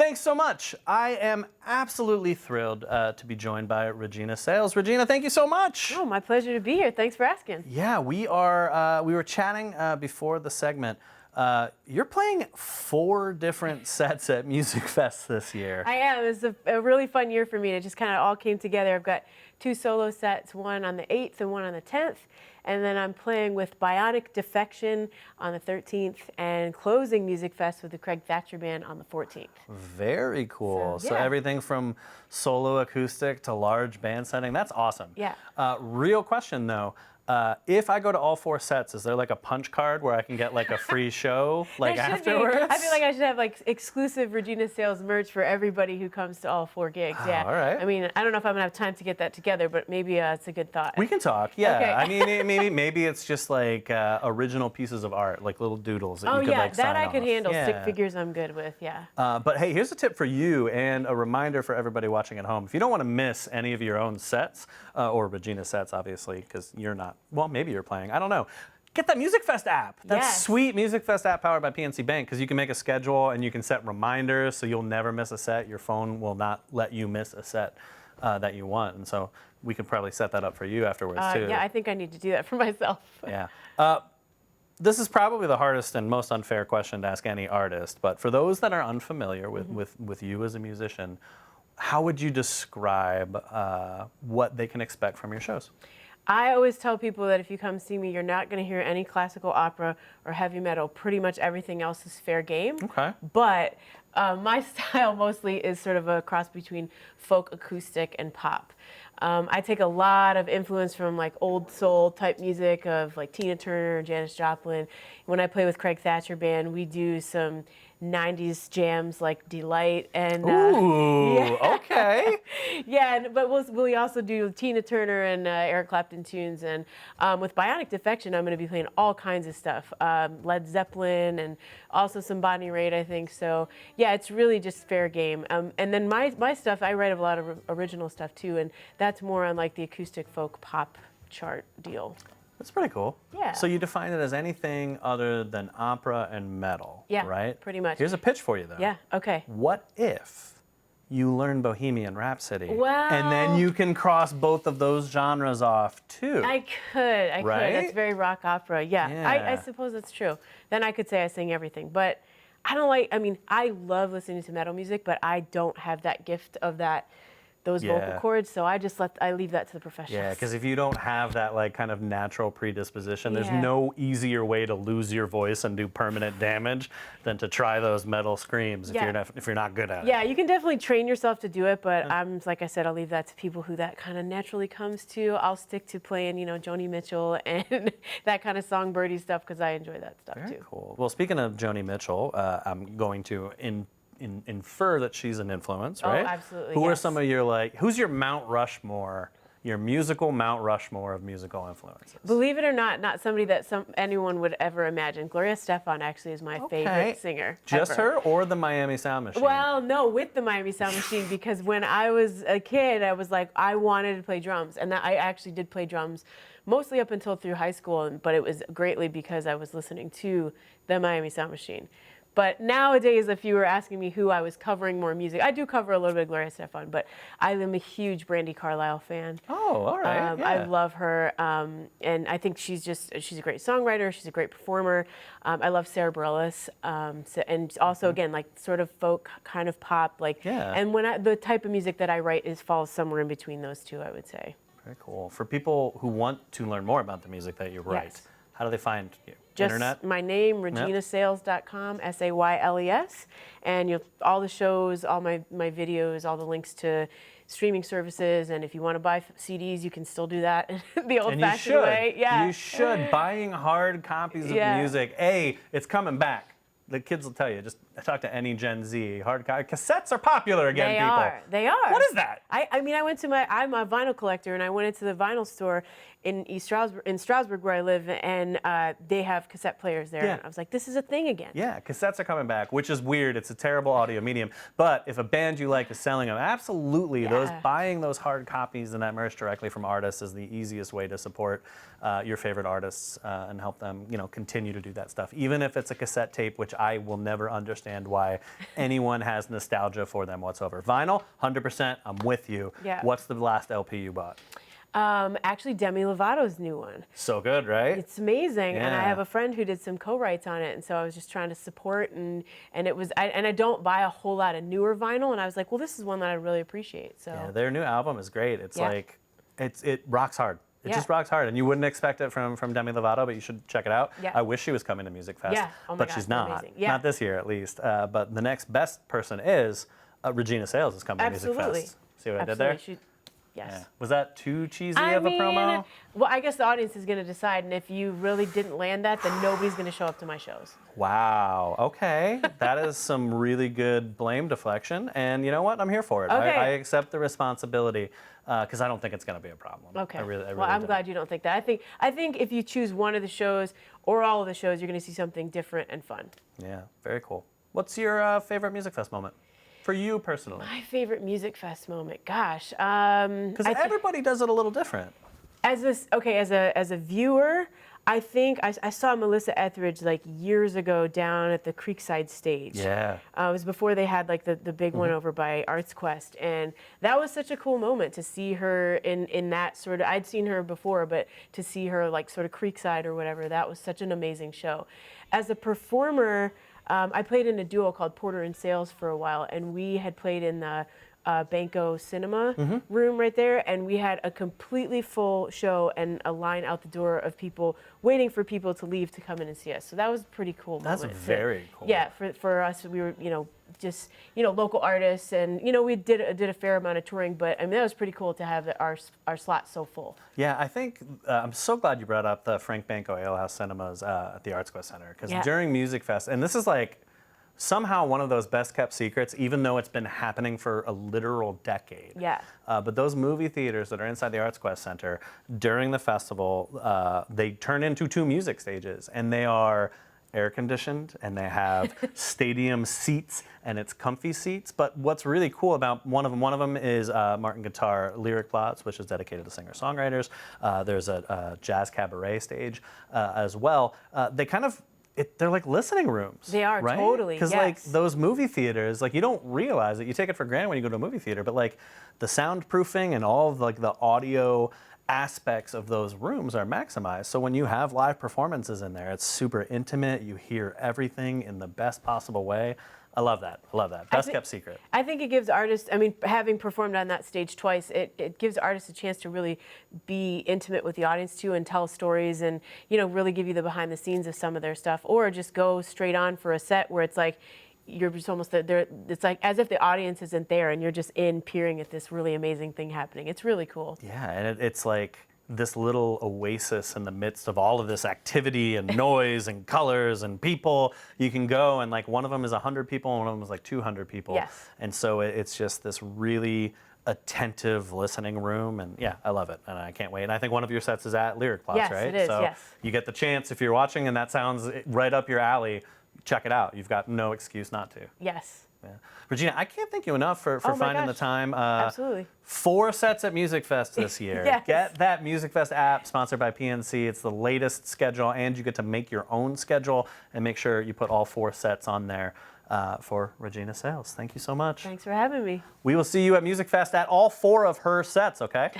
Thanks so much. I am absolutely thrilled to be joined by Regina Sayles. Regina, thank you so much. Oh, my pleasure to be here. Thanks for asking. Yeah, we were chatting before the segment. You're playing 4 different sets at Musikfest this year. I am. It's a really fun year for me. It just kind of all came together. I've got 2 solo sets, one on the 8th and one on the 10th. And then I'm playing with Bionic Defection on the 13th and closing Musikfest with the Craig Thatcher Band on the 14th. Very cool. So yeah. everything from solo acoustic to large band setting. That's awesome. Yeah. Real question though. If I go to all 4 sets, is there like a punch card where I can get like a free show like afterwards? I feel like I should have like exclusive Regina Sayles merch for everybody who comes to all 4 gigs. Yeah. All right. I mean, I don't know if I'm gonna have time to get that together, but maybe it's a good thought. We can talk. Yeah. Okay. I mean, maybe it's just like original pieces of art, like little doodles that you could like sign that I could off. handle. Yeah. Stick figures I'm good with. Yeah. But hey, here's a tip for you and a reminder for everybody watching at home. If you don't want to miss any of your own sets, or Regina sets, obviously, because you're not, well, maybe you're playing, I don't know. Get that Musikfest app. That Yes. sweet Musikfest app powered by PNC Bank, because you can make a schedule and you can set reminders so you'll never miss a set. Your phone will not let you miss a set that you want. And so we could probably set that up for you afterwards, too. Yeah, I think I need to do that for myself. Yeah. This is probably the hardest and most unfair question to ask any artist, but for those that are unfamiliar with you as a musician, how would you describe what they can expect from your shows? I always tell people that if you come see me, you're not going to hear any classical opera or heavy metal. Pretty much everything else is fair game. Okay. But my style mostly is sort of a cross between folk, acoustic, and pop. I take a lot of influence from like old soul type music of like Tina Turner, Janis Joplin. When I play with Craig Thatcher Band, we do some 90s jams like Delight and Ooh, yeah. okay. Yeah, but we also do Tina Turner and Eric Clapton tunes, and with Bionic Defection, I'm going to be playing all kinds of stuff, Led Zeppelin and also some Bonnie Raitt, I think. So yeah, it's really just fair game. And then my stuff, I write a lot of original stuff too, and that's more on like the acoustic folk pop chart deal. That's pretty cool. Yeah. So you define it as anything other than opera and metal, Yeah, right? pretty much. Here's a pitch for you, though. Yeah, okay. What if you learn Bohemian Rhapsody, Well, and then you can cross both of those genres off, too? I could. Right? That's very rock opera. Yeah, Yeah. I suppose that's true. Then I could say I sing everything. But I don't like, I mean, I love listening to metal music, but I don't have that gift of those vocal cords, so I leave that to the professionals. Yeah, because if you don't have that like kind of natural predisposition, there's Yeah. no easier way to lose your voice and do permanent damage than to try those metal screams if you're not good at it. Yeah, you can definitely train yourself to do it, but like I said, I'll leave that to people who that kind of naturally comes to. I'll stick to playing, Joni Mitchell and that kind of songbirdie stuff because I enjoy that stuff Very too. cool. Well, speaking of Joni Mitchell, I'm going to infer that she's an influence, right? Oh, absolutely. Who are yes. some of your who's your Mount Rushmore, your musical Mount Rushmore of musical influences? Believe it or not somebody that anyone would ever imagine. Gloria Estefan actually is my favorite singer. Just ever. her or the Miami Sound Machine? Well, no, with the Miami Sound Machine, because when I was a kid, I was like, I wanted to play drums, and I actually did play drums mostly up until through high school, but it was greatly because I was listening to the Miami Sound Machine. But nowadays, if you were asking me who I was covering more music, I do cover a little bit of Gloria Estefan, but I am a huge Brandi Carlile fan. Oh, all right. Yeah. I love her, and I think she's a great songwriter. She's a great performer. I love Sarah Bareilles, and also again like sort of folk, kind of pop, Yeah. And the type of music that I write falls somewhere in between those two, I would say. Very cool. For people who want to learn more about the music that you write, Yes. how do they find you? Just Internet? my name, reginasayles.com, Sayles, and all the shows, all my videos, all the links to streaming services, and if you want to buy CDs, you can still do that the old-fashioned way. Yeah, you should. Buying hard copies of music. It's coming back. The kids will tell you. Just talk to any Gen Z. Hard cassettes are popular again, people. They are. What is that? I mean, I'm a vinyl collector, and I went into the vinyl store in Stroudsburg, where I live, and they have cassette players there. Yeah. And I was like, this is a thing again. Yeah, cassettes are coming back, which is weird. It's a terrible audio medium. But if a band you like is selling them, absolutely, buying those hard copies and that merch directly from artists is the easiest way to support your favorite artists and help them, continue to do that stuff. Even if it's a cassette tape, which I will never understand why anyone has nostalgia for them whatsoever. Vinyl, 100%, I'm with you. Yeah. What's the last LP you bought? Actually, Demi Lovato's new one. So good, right? It's amazing, and I Yeah. have a friend who did some co-writes on it, and so I was just trying to support, and it was, and I don't buy a whole lot of newer vinyl, and I was like, well, this is one that I really appreciate. So Yeah, their new album is great. It's Yeah. like, it rocks hard. It Yeah. just rocks hard, and you wouldn't expect it from Demi Lovato, but you should check it out. Yeah. I wish she was coming to Musikfest, Yeah. Oh my but God, she's it's not. amazing. Yeah. Not this year, at least. But the next best person is Regina Sayles is coming Absolutely. to Musikfest. See what I did Absolutely. there? Yes. Yeah. Was that too cheesy I of a mean, promo? well, I guess the audience is going to decide, and if you really didn't land that, then nobody's going to show up to my shows. Wow. Okay. That is some really good blame deflection, and you know what? I'm here for it. Okay. I accept the responsibility because I don't think it's going to be a problem. Okay. I really well, I'm don't. glad you don't think that. I think if you choose one of the shows or all of the shows, you're going to see something different and fun. Yeah. Very cool. What's your favorite Musikfest moment? For you personally. My favorite Musikfest moment, gosh. Because everybody does it a little different. As a viewer, I think I saw Melissa Etheridge like years ago down at the Creekside stage. Yeah. It was before they had like the big one over by Arts Quest, and that was such a cool moment to see her in that sort of. I'd seen her before, but to see her like sort of Creekside or whatever, that was such an amazing show. As a performer. I played in a duo called Porter and Sayles for a while, and we had played in the Banco Cinema room right there, and we had a completely full show and a line out the door of people waiting for people to leave to come in and see us. So that was a pretty cool That's moment. very cool. Yeah, for us, we were, just, local artists, and, we did a fair amount of touring, but I mean, that was pretty cool to have our slot so full. Yeah, I think I'm so glad you brought up the Frank Banco Alehouse Cinemas at the Arts Quest Center because Yeah. during Musikfest, and this is like somehow one of those best kept secrets, even though it's been happening for a literal decade. Yeah. But those movie theaters that are inside the Arts Quest Center during the festival, they turn into 2 music stages, and they are air conditioned, and they have stadium seats, and it's comfy seats. But what's really cool about one of them is Martin Guitar Lyric Plots, which is dedicated to singer-songwriters. There's a jazz cabaret stage as well. They kind of they're like listening rooms. They are, right? totally, Because yes. like those movie theaters, like you don't realize it. You take it for granted when you go to a movie theater, but like the soundproofing and all of like the audio aspects of those rooms are maximized. So when you have live performances in there, it's super intimate. You hear everything in the best possible way. I love that. I love that. Best kept secret. I think it gives artists, I mean, having performed on that stage twice, it gives artists a chance to really be intimate with the audience too and tell stories and, really give you the behind the scenes of some of their stuff, or just go straight on for a set where it's like, you're just almost there. It's like as if the audience isn't there and you're just peering at this really amazing thing happening. It's really cool. Yeah, and it's like this little oasis in the midst of all of this activity and noise and colors and people. You can go and like one of them is 100 people and one of them is like 200 people. Yes. And so it's just this really attentive listening room, and yeah, I love it, and I can't wait. And I think one of your sets is at Lyric Plots, Yes, right? it is, So yes. you get the chance if you're watching and that sounds right up your alley. Check it out. You've got no excuse not to. Yes. Yeah. Regina, I can't thank you enough for Oh my finding the gosh. time. Absolutely. 4 sets at Musikfest this year. Yes. Get that Musikfest app sponsored by PNC. It's the latest schedule, and you get to make your own schedule and make sure you put all 4 sets on there for Regina Sayles. Thank you so much. Thanks for having me. We will see you at Musikfest at all 4 of her sets, okay?